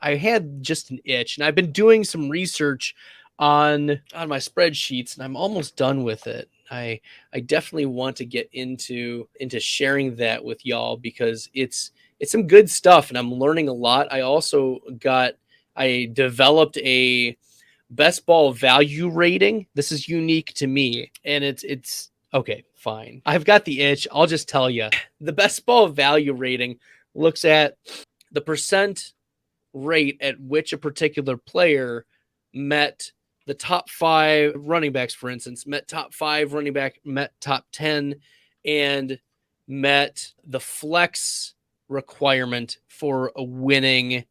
I had just an itch, and I've been doing some research on my spreadsheets, and I'm almost done with it. I definitely want to get into sharing that with y'all because it's some good stuff, and I'm learning a lot. I developed a best ball value rating. This is unique to me, and it's okay, fine. I've got the itch. I'll just tell you. The best ball value rating looks at the percent rate at which a particular player met the top 5 running backs, for instance, met top 5 running back, met top 10, and met the flex requirement for a winning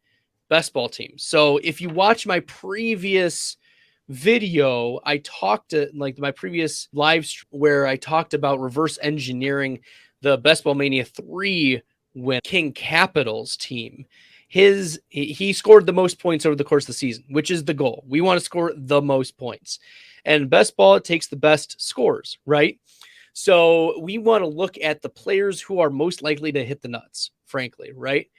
best ball team. So if you watch my previous video, I talked to my previous live stream where I talked about reverse engineering the Best Ball Mania 3 win King Capitals team. He scored the most points over the course of the season, which is the goal. We want to score the most points. And best ball takes the best scores, right? So we want to look at the players who are most likely to hit the nuts, frankly, right?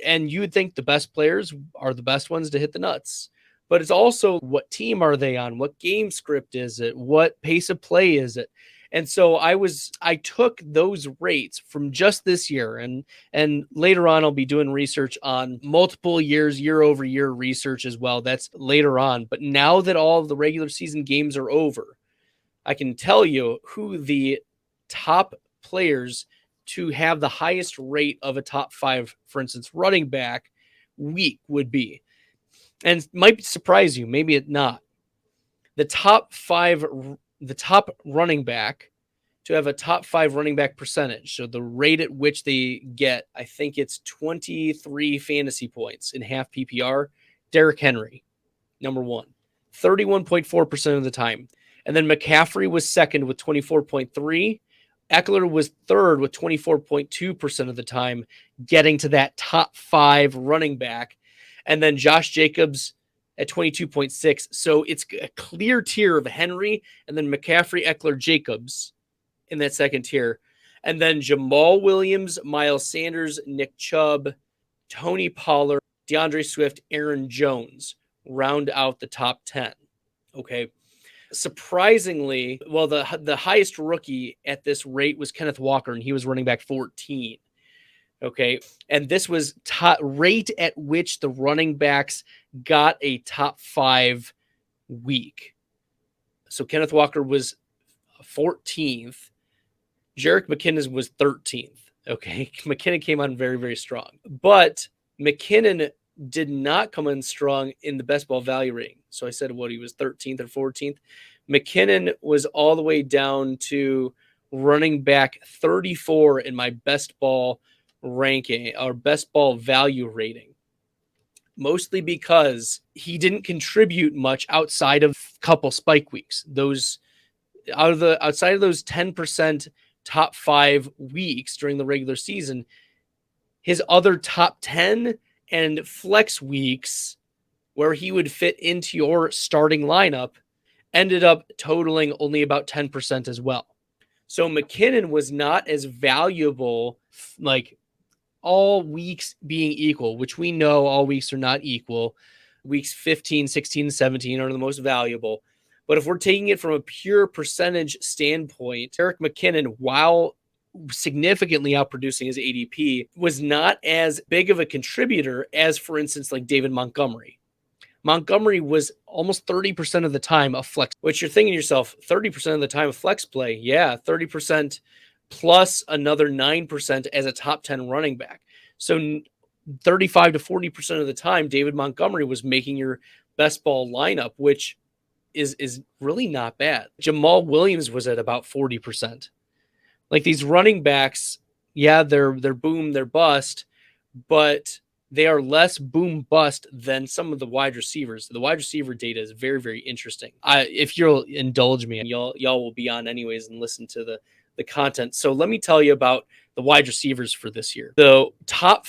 And you would think the best players are the best ones to hit the nuts. But it's also what team are they on? What game script is it? What pace of play is it? And so I took those rates from just this year, and later on I'll be doing research on multiple years, year over year research as well. That's later on. But now that all of the regular season games are over, I can tell you who the top players to have the highest rate of a top 5, for instance, running back week would be. And it might surprise you, maybe it not. The top running back to have a top 5 running back percentage. So the rate at which they get, I think it's 23 fantasy points in half PPR. Derrick Henry, number 1, 31.4% of the time. And then McCaffrey was second with 24.3. Eckler was third with 24.2% of the time, getting to that top 5 running back. And then Josh Jacobs at 22.6. So it's a clear tier of Henry and then McCaffrey, Eckler, Jacobs in that second tier. And then Jamal Williams, Miles Sanders, Nick Chubb, Tony Pollard, DeAndre Swift, Aaron Jones round out the top 10. Okay. Surprisingly, well, the highest rookie at this rate was Kenneth Walker, and he was running back 14. Okay. And this was rate at which the running backs got a top 5 week. So Kenneth Walker was 14th. Jerick McKinnon was 13th. Okay. McKinnon came on very, very strong. But McKinnon did not come in strong in the best ball value rating. So I said he was 13th or 14th. McKinnon was all the way down to running back 34 in my best ball ranking or best ball value rating, mostly because he didn't contribute much outside of a couple spike weeks. Outside of those 10% top 5 weeks during the regular season, his other top 10 and flex weeks where he would fit into your starting lineup ended up totaling only about 10% as well. So McKinnon was not as valuable, like all weeks being equal, which we know all weeks are not equal. Weeks 15, 16, 17 are the most valuable. But if we're taking it from a pure percentage standpoint, Jerick McKinnon, while significantly outproducing his ADP, was not as big of a contributor as, for instance, like David Montgomery. Montgomery was almost 30% of the time a flex, which you're thinking to yourself, 30% of the time a flex play. Yeah, 30% plus another 9% as a top 10 running back. So 35 to 40% of the time, David Montgomery was making your best ball lineup, which is really not bad. Jamal Williams was at about 40%. Like these running backs, yeah, they're boom, they're bust, but they are less boom bust than some of the wide receivers. The wide receiver data is very, very interesting. If you'll indulge me, and y'all will be on anyways and listen to the content. So let me tell you about the wide receivers for this year. The top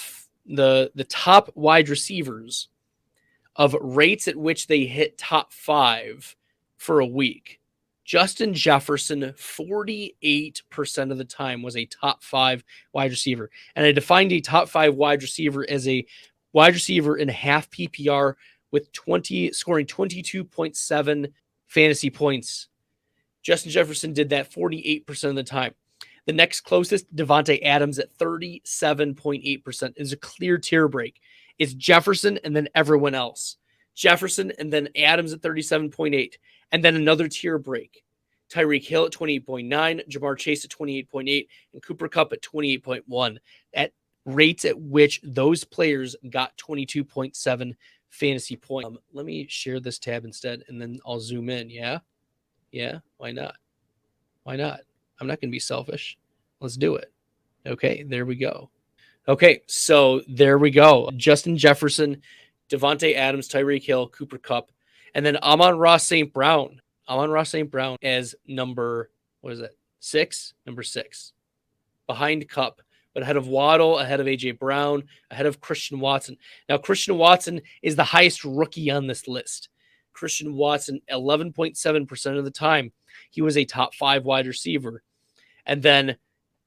wide receivers of rates at which they hit top 5 for a week. Justin Jefferson, 48% of the time was a top 5 wide receiver. And I defined a top 5 wide receiver as a wide receiver in half PPR with scoring 22.7 fantasy points. Justin Jefferson did that 48% of the time. The next closest, Davante Adams at 37.8%, is a clear tier break. It's Jefferson and then everyone else. Jefferson and then Adams at 37.8, and then another tier break. Tyreek Hill at 28.9, Jamar Chase at 28.8, and Cooper Kupp at 28.1. At rates at which those players got 22.7 fantasy points. Let me share this tab instead, and then I'll zoom in. Yeah? Why not? I'm not going to be selfish. Let's do it. Okay, there we go. Okay, so there we go. Justin Jefferson, Davante Adams, Tyreek Hill, Cooper Kupp, and then Amon-Ra St. Brown. Amon-Ra St. Brown as number 6? Number 6. Behind Kupp, but ahead of Waddle, ahead of A.J. Brown, ahead of Christian Watson. Now, Christian Watson is the highest rookie on this list. Christian Watson, 11.7% of the time, he was a top 5 wide receiver. And then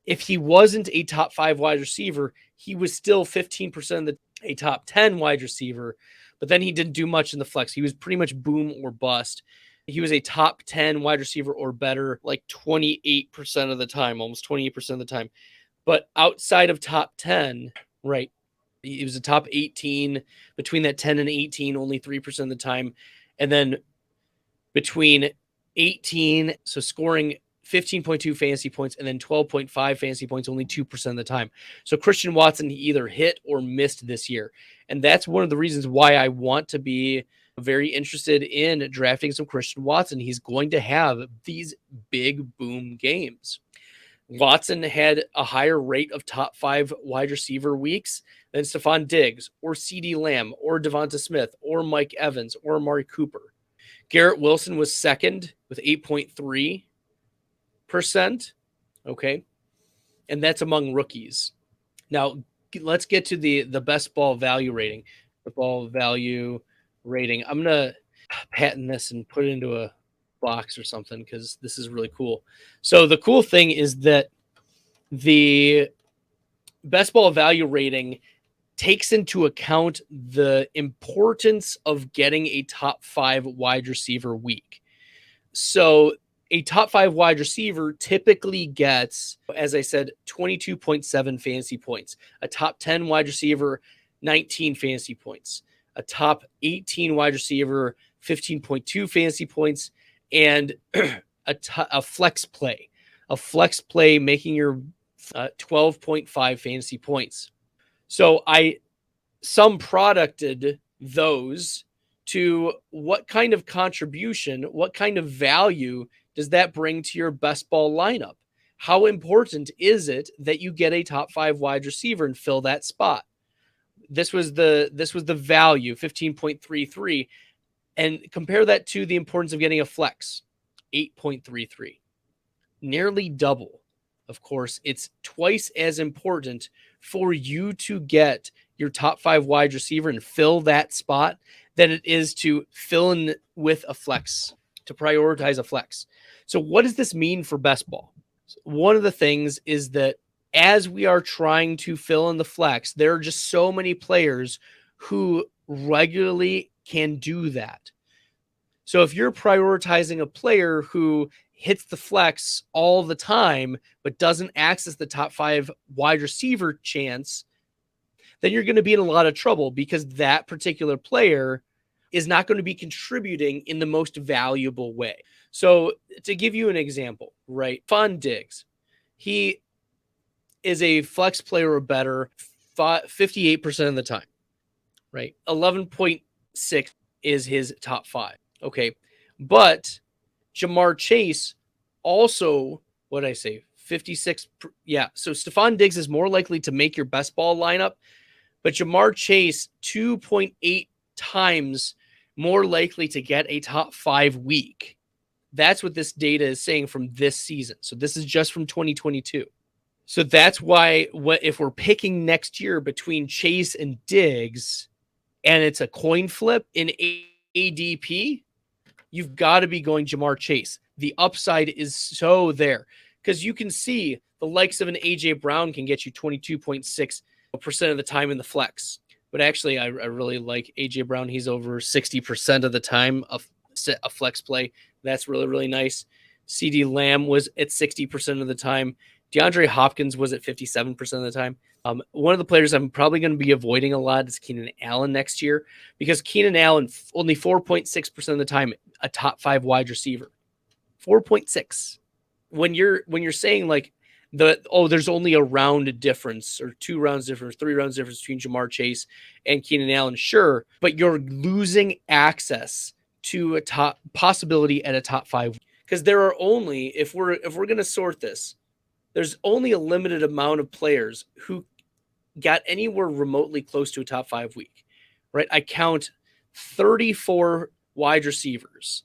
if he wasn't a top 5 wide receiver, he was still 15% a top 10 wide receiver, but then he didn't do much in the flex. He was pretty much boom or bust. He was a top 10 wide receiver or better, like 28% of the time, almost 28% of the time. But outside of top 10, right, he was a top 18. Between that 10 and 18, only 3% of the time. And then between 18, so scoring 15.2 fantasy points and then 12.5 fantasy points only 2% of the time. So Christian Watson, he either hit or missed this year. And that's one of the reasons why I want to be very interested in drafting some Christian Watson. He's going to have these big boom games. Watson had a higher rate of top 5 wide receiver weeks than Stephon Diggs or CeeDee Lamb or Devonta Smith or Mike Evans or Amari Cooper. Garrett Wilson was second with 8.3%. Okay. And that's among rookies. Now, let's get to the best ball value rating. The ball value rating. I'm going to patent this and put it into a box or something because this is really cool. So the cool thing is that the best ball value rating takes into account the importance of getting a top 5 wide receiver week. So a top 5 wide receiver typically gets, as I said, 22.7 fantasy points. A top 10 wide receiver, 19 fantasy points. A top 18 wide receiver, 15.2 fantasy points. And a flex play. A flex play making your 12.5 fantasy points. So I sum producted those to what kind of contribution, what kind of value does that bring to your best ball lineup? How important is it that you get a top 5 wide receiver and fill that spot? This was the value, 15.33, and compare that to the importance of getting a flex, 8.33, nearly double. Of course, it's twice as important for you to get your top 5 wide receiver and fill that spot than it is to fill in with a flex, to prioritize a flex. So what does this mean for best ball? One of the things is that as we are trying to fill in the flex, there are just so many players who regularly can do that. So if you're prioritizing a player who hits the flex all the time, but doesn't access the top 5 wide receiver chance, then you're going to be in a lot of trouble because that particular player is not going to be contributing in the most valuable way. So to give you an example, right? Stephon Diggs, he is a flex player or better 58% of the time, right? 11.6 is his top 5. Okay. But Jamar Chase also, what did I say? 56. Yeah. So Stephon Diggs is more likely to make your best ball lineup, but Jamar Chase 2.8 times more likely to get a top 5 week. That's what this data is saying from this season. So this is just from 2022. So that's why if we're picking next year between Chase and Diggs and it's a coin flip in ADP, you've got to be going Jamar Chase. The upside is so there because you can see the likes of an A.J. Brown can get you 22.6% of the time in the flex. But actually, I really like A.J. Brown. He's over 60% of the time a flex play. That's really, really nice. CD Lamb was at 60% of the time. DeAndre Hopkins was at 57% of the time. One of the players I'm probably going to be avoiding a lot is Keenan Allen next year, because Keenan Allen only 4.6% of the time a top 5 wide receiver. 4.6. When you're saying like there's only a round difference or 2 rounds difference, 3 rounds difference between Jamar Chase and Keenan Allen, sure, but you're losing access to a top possibility at a top 5, because there are only, if we're going to sort this, there's only a limited amount of players who got anywhere remotely close to a top 5 week, right? I count 34 wide receivers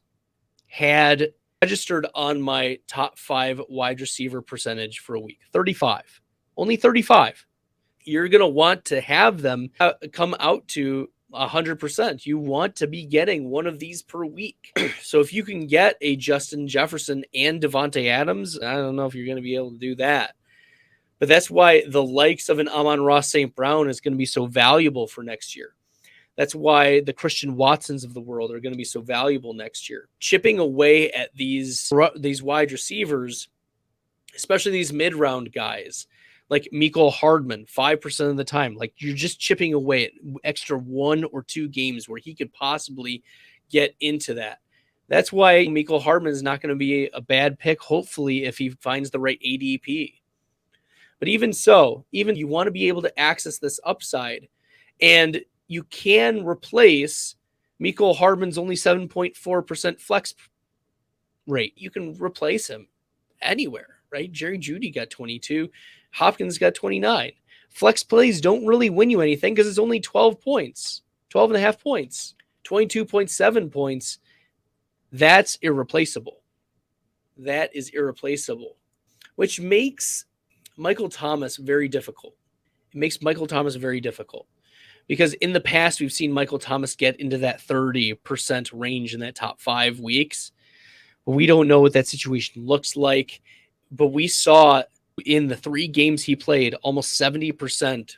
had registered on my top 5 wide receiver percentage for a week. 35. Only 35. You're going to want to have them come out to 100%. You want to be getting one of these per week. So if you can get a Justin Jefferson and Devontae Adams, I don't know if you're going to be able to do that. But that's why the likes of an Amon-Ra St. Brown is going to be so valuable for next year. That's why the Christian Watsons of the world are going to be so valuable next year. Chipping away at these wide receivers, especially these mid-round guys, like Mecole Hardman, 5% of the time. Like, you're just chipping away at extra 1 or 2 games where he could possibly get into that. That's why Mecole Hardman is not going to be a bad pick, hopefully, if he finds the right ADP. But even so, even you want to be able to access this upside, and you can replace Mecole Hardman's only 7.4% flex rate. You can replace him anywhere, right? Jerry Jeudy got 22. Hopkins got 29. Flex plays don't really win you anything because it's only 12 points, 12 and a half points, 22.7 points. That's irreplaceable. That is irreplaceable, which makes Michael Thomas very difficult. It makes Michael Thomas very difficult because in the past, we've seen Michael Thomas get into that 30% range in that top 5 weeks. But we don't know what that situation looks like. But we saw in the 3 games he played, almost 70%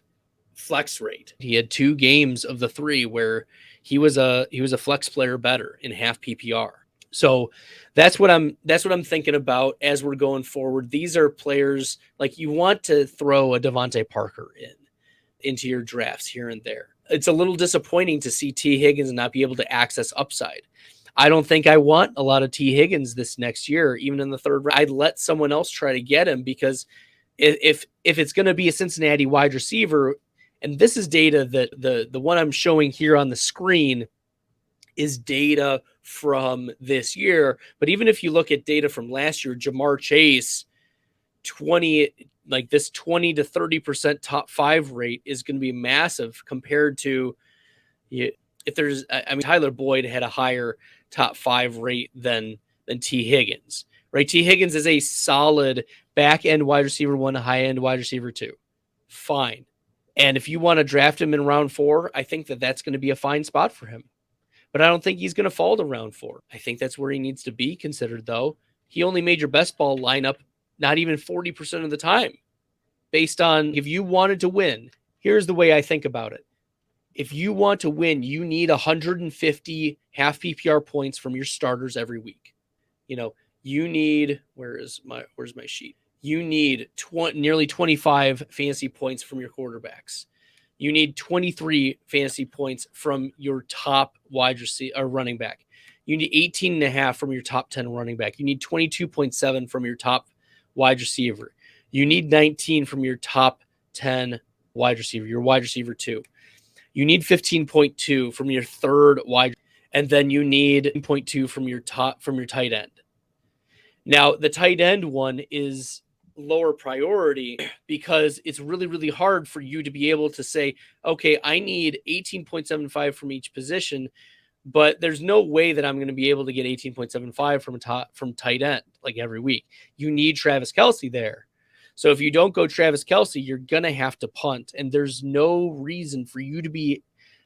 flex rate. He had 2 games of the 3 where he was a flex player better in half PPR. So that's what I'm thinking about as we're going forward. These are players like you want to throw a Devontae Parker into your drafts here and there. It's a little disappointing to see T. Higgins not be able to access upside. I don't think I want a lot of T. Higgins this next year, even in the 3rd round. I'd let someone else try to get him, because if it's going to be a Cincinnati wide receiver, and this is data that the one I'm showing here on the screen is data from this year. But even if you look at data from last year, Jamar Chase, 20 to 30% top 5 rate is going to be massive compared to if there's, Tyler Boyd had a higher top 5 rate than T. Higgins, right? T. Higgins is a solid back end wide receiver 1, high end wide receiver 2. Fine. And if you want to draft him in round 4, I think that's going to be a fine spot for him. But I don't think he's going to fall to round 4. I think that's where he needs to be considered, though. He only made your best ball lineup not even 40% of the time. Based on if you wanted to win, here's the way I think about it. If you want to win, you need 150 half PPR points from your starters every week. You need, where's my sheet? You need nearly 25 fantasy points from your quarterbacks. You need 23 fantasy points from your top wide receiver or running back. You need 18.5 from your top 10 running back. You need 22.7 from your top wide receiver. You need 19 from your top 10 wide receiver, your wide receiver 2. You need 15.2 from your 3rd wide, and then you need 0.2 from your tight end. Now, the tight end one is lower priority because it's really, really hard for you to be able to say, okay, I need 18.75 from each position, but there's no way that I'm going to be able to get 18.75 from tight end like every week. You need Travis Kelce there. So if you don't go Travis Kelce, you're going to have to punt. And there's no reason for you to be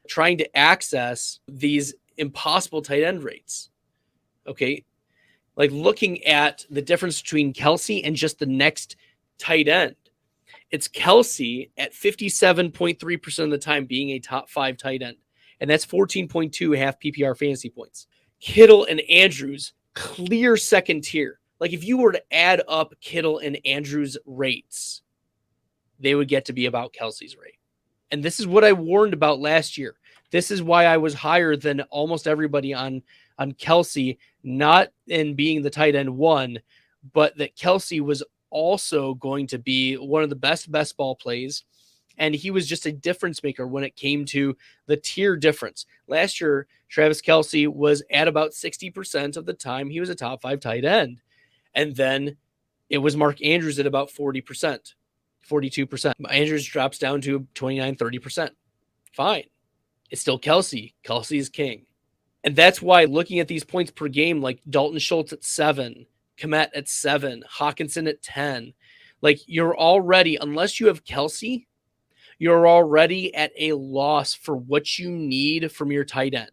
trying to access these impossible tight end rates. Okay. Like looking at the difference between Kelce and just the next tight end. It's Kelsey at 57.3% of the time being a top 5 tight end. And that's 14.2 half PPR fantasy points. Kittle and Andrews, clear second tier. Like if you were to add up Kittle and Andrews' rates, they would get to be about Kelsey's rate. And this is what I warned about last year. This is why I was higher than almost everybody on Kelsey, not in being the tight end 1, but that Kelsey was also going to be one of the best ball plays. And he was just a difference maker when it came to the tier difference. Last year, Travis Kelce was at about 60% of the time he was a top 5 tight end. And then it was Mark Andrews at about 40%, 42%. Andrews drops down to 29, 30%. Fine. It's still Kelce. Kelce is king. And that's why looking at these points per game, like Dalton Schultz at 7, Kmet at 7, Hawkinson at 10, like you're already, unless you have Kelce, you're already at a loss for what you need from your tight end.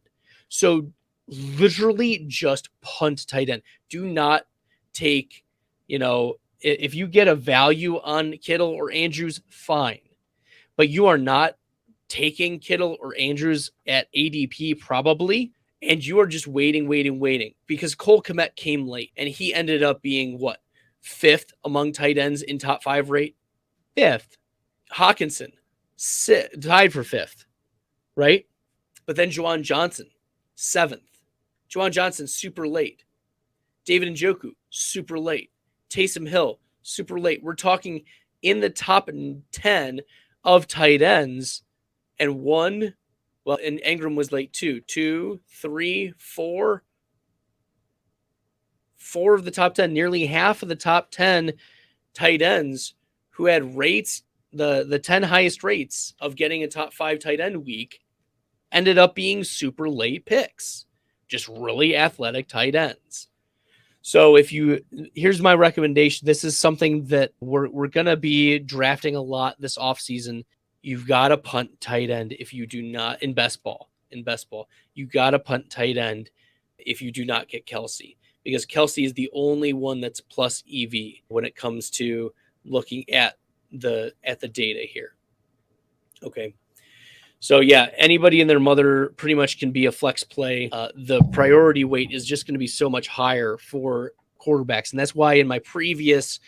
So literally just punt tight end. Do not take, if you get a value on Kittle or Andrews, fine. But you are not taking Kittle or Andrews at ADP probably, and you are just waiting, because Cole Kmet came late, and he ended up being, 5th among tight ends in top 5 rate? 5th. Hawkinson, tied for 5th, right? But then Juwan Johnson, 7th. Juwan Johnson, super late. David Njoku, super late. Taysom Hill, super late. We're talking in the top 10 of tight ends, and and Ingram was late too. 2, 3, 4. 4 of the top 10, nearly half of the top 10 tight ends who had rates, the 10 highest rates of getting a top 5 tight end week ended up being super late picks. Just really athletic tight ends. So here's my recommendation. This is something that we're going to be drafting a lot this offseason. You've got to punt tight end if you do not, in best ball, you got to punt tight end if you do not get Kelce, because Kelce is the only one that's plus EV when it comes to looking at the data here. Okay. So yeah, anybody and their mother pretty much can be a flex play. The priority weight is just going to be so much higher for quarterbacks. And that's why in my previous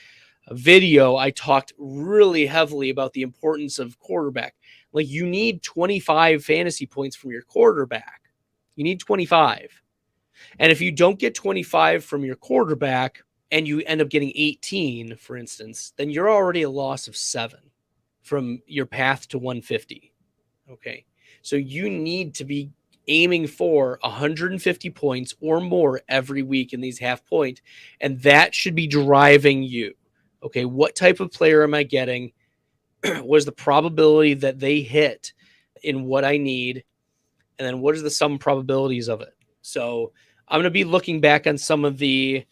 video, I talked really heavily about the importance of quarterback. Like you need 25 fantasy points from your quarterback. You need 25. And if you don't get 25 from your quarterback and you end up getting 18, for instance, then you're already a loss of 7 from your path to 150. Okay. So you need to be aiming for 150 points or more every week in these half point. And that should be driving you. Okay. What type of player am I getting? What is the probability that they hit in what I need? And then what is the sum probabilities of it? So I'm going to be looking back on some of the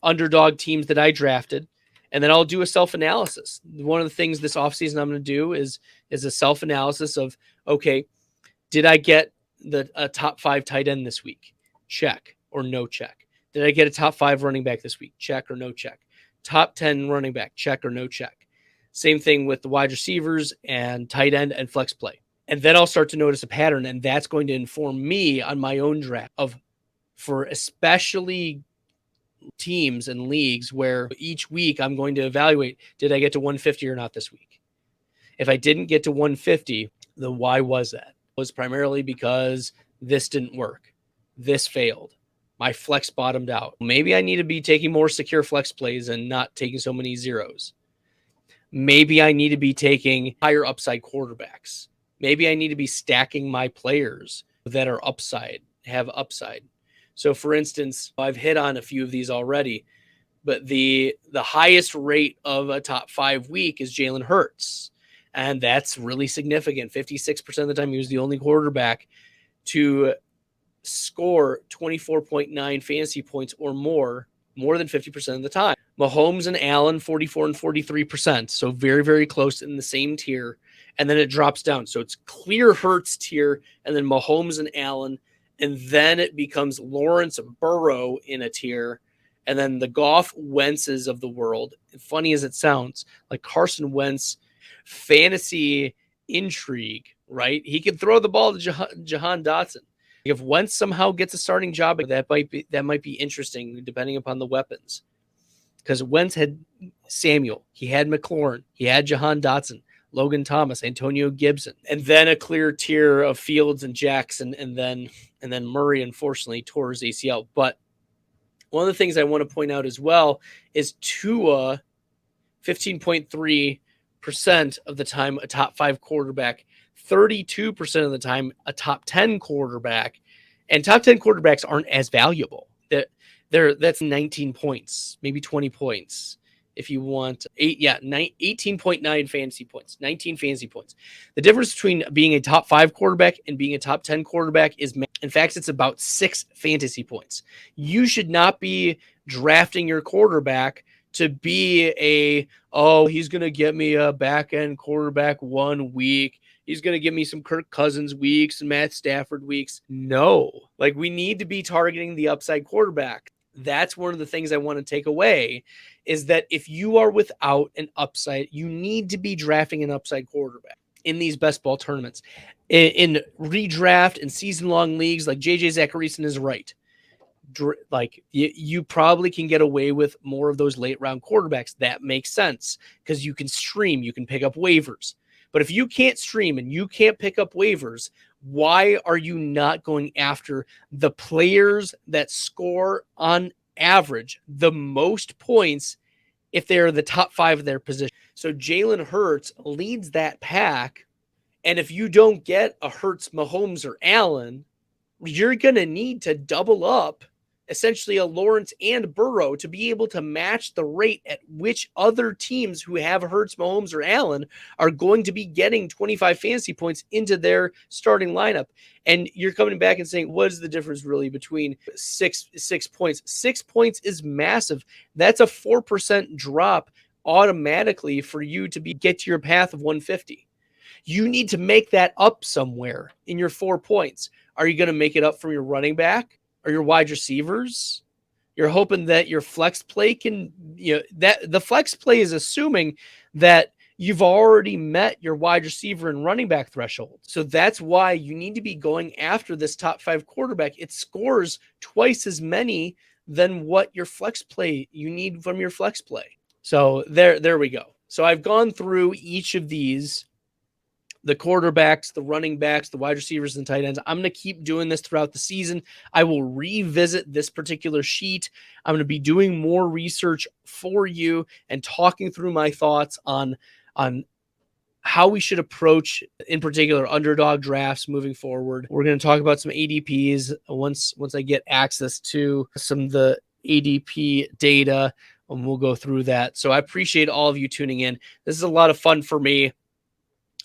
underdog teams that I drafted, and then I'll do a self-analysis. One of the things this offseason I'm going to do is a self-analysis of, okay, did I get a top 5 tight end this week? Check or no check. Did I get a top 5 running back this week? Check or no check. Top 10 running back? Check or no check. Same thing with the wide receivers and tight end and flex play. And then I'll start to notice a pattern, and that's going to inform me on my own draft for especially teams and leagues where each week I'm going to evaluate, did I get to 150 or not this week? If I didn't get to 150, then why was that? It was primarily because this didn't work. This failed. My flex bottomed out. Maybe I need to be taking more secure flex plays and not taking so many zeros. Maybe I need to be taking higher upside quarterbacks. Maybe I need to be stacking my players that are have upside. So for instance, I've hit on a few of these already, but the highest rate of a top 5 week is Jalen Hurts. And that's really significant. 56% of the time, he was the only quarterback to score 24.9 fantasy points or more than 50% of the time. Mahomes and Allen, 44 and 43%. So very, very close in the same tier. And then it drops down. So it's clear Hurts tier, and then Mahomes and Allen. And then it becomes Lawrence Burrow in a tier. And then the Goff Wentzes of the world. Funny as it sounds, like Carson Wentz fantasy intrigue, right? He could throw the ball to Jahan Dotson. If Wentz somehow gets a starting job, that might be interesting depending upon the weapons. Because Wentz had Samuel, he had McLaurin, he had Jahan Dotson, Logan Thomas, Antonio Gibson, and then a clear tier of Fields and Jackson, and then Murray unfortunately tore his ACL. But one of the things I want to point out as well is Tua, 15.3% of the time a top 5 quarterback, 32% of the time a top 10 quarterback, and top 10 quarterbacks aren't as valuable. That's 19 points, maybe 20 points. If you want 18.9 fantasy points, 19 fantasy points. The difference between being a top 5 quarterback and being a top 10 quarterback is, in fact, it's about 6 fantasy points. You should not be drafting your quarterback to be he's going to get me a back end quarterback 1 week. He's going to give me some Kirk Cousins weeks and Matt Stafford weeks. No, like, we need to be targeting the upside quarterback. That's one of the things I want to take away, is that if you are without an upside, you need to be drafting an upside quarterback in these best ball tournaments. In redraft and season-long leagues, like JJ Zacharyson is right. Like, you probably can get away with more of those late-round quarterbacks. That makes sense because you can stream, you can pick up waivers. But if you can't stream and you can't pick up waivers, why are you not going after the players that score on average the most points if they're the top 5 of their position? So Jalen Hurts leads that pack. And if you don't get a Hurts, Mahomes, or Allen, you're going to need to double up essentially a Lawrence and Burrow to be able to match the rate at which other teams who have Hurts, Mahomes, or Allen are going to be getting 25 fantasy points into their starting lineup. And you're coming back and saying, what is the difference really between six points? 6 points is massive. That's a 4% drop automatically for you to get to your path of 150. You need to make that up somewhere in your 4 points. Are you going to make it up from your running back or your wide receivers? You're hoping that your flex play can, that the flex play is assuming that you've already met your wide receiver and running back threshold. So that's why you need to be going after this top 5 quarterback. It scores twice as many than what your flex play you need from your flex play. So there we go. So I've gone through each of these, the quarterbacks, the running backs, the wide receivers, and tight ends. I'm going to keep doing this throughout the season. I will revisit this particular sheet. I'm going to be doing more research for you and talking through my thoughts on how we should approach, in particular, underdog drafts moving forward. We're going to talk about some ADPs once I get access to some of the ADP data, and we'll go through that. So I appreciate all of you tuning in. This is a lot of fun for me.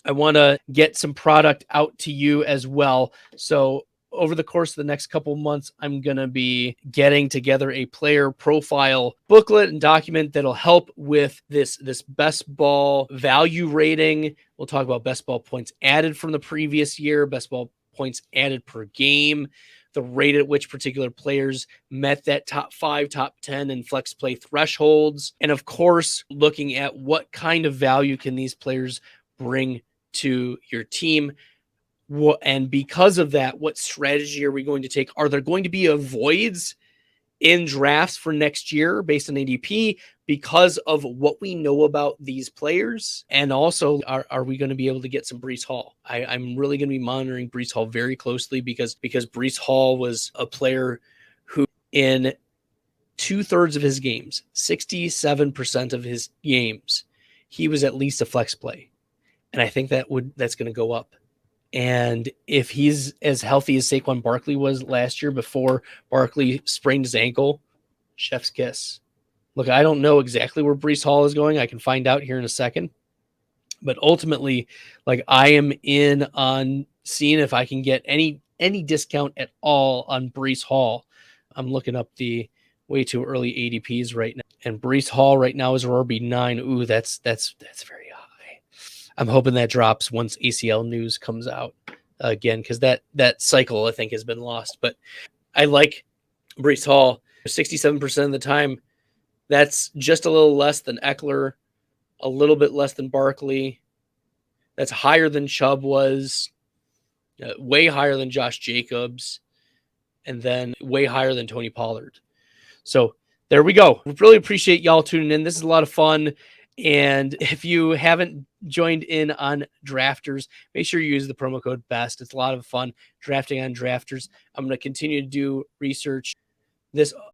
I want to get some product out to you as well. So over the course of the next couple months, I'm going to be getting together a player profile booklet and document that'll help with this best ball value rating. We'll talk about best ball points added from the previous year, best ball points added per game, the rate at which particular players met that top 5, top 10, and flex play thresholds. And of course, looking at what kind of value can these players bring to your team. And because of that, what strategy are we going to take? Are there going to be voids in drafts for next year based on ADP because of what we know about these players? And also, are we going to be able to get some Breece Hall? I'm really going to be monitoring Breece Hall very closely because Breece Hall was a player who in 2/3 of his games, 67% of his games, he was at least a flex play. And I think that's going to go up. And if he's as healthy as Saquon Barkley was last year before Barkley sprained his ankle, chef's kiss. Look, I don't know exactly where Breece Hall is going. I can find out here in a second. But ultimately, like, I am in on seeing if I can get any discount at all on Breece Hall. I'm looking up the way too early ADPs right now. And Breece Hall right now is RB9. Ooh, that's very high. I'm hoping that drops once ACL news comes out again, because that cycle, I think, has been lost. But I like Breece Hall 67% of the time. That's just a little less than Eckler, a little bit less than Barkley, That's higher than Chubb was, way higher than Josh Jacobs, and then way higher than Tony Pollard. So there we go. We really appreciate y'all tuning in. This is a lot of fun. And if you haven't joined in on Drafters, make sure you use the promo code BEST. It's a lot of fun drafting on Drafters. I'm going to continue to do research. This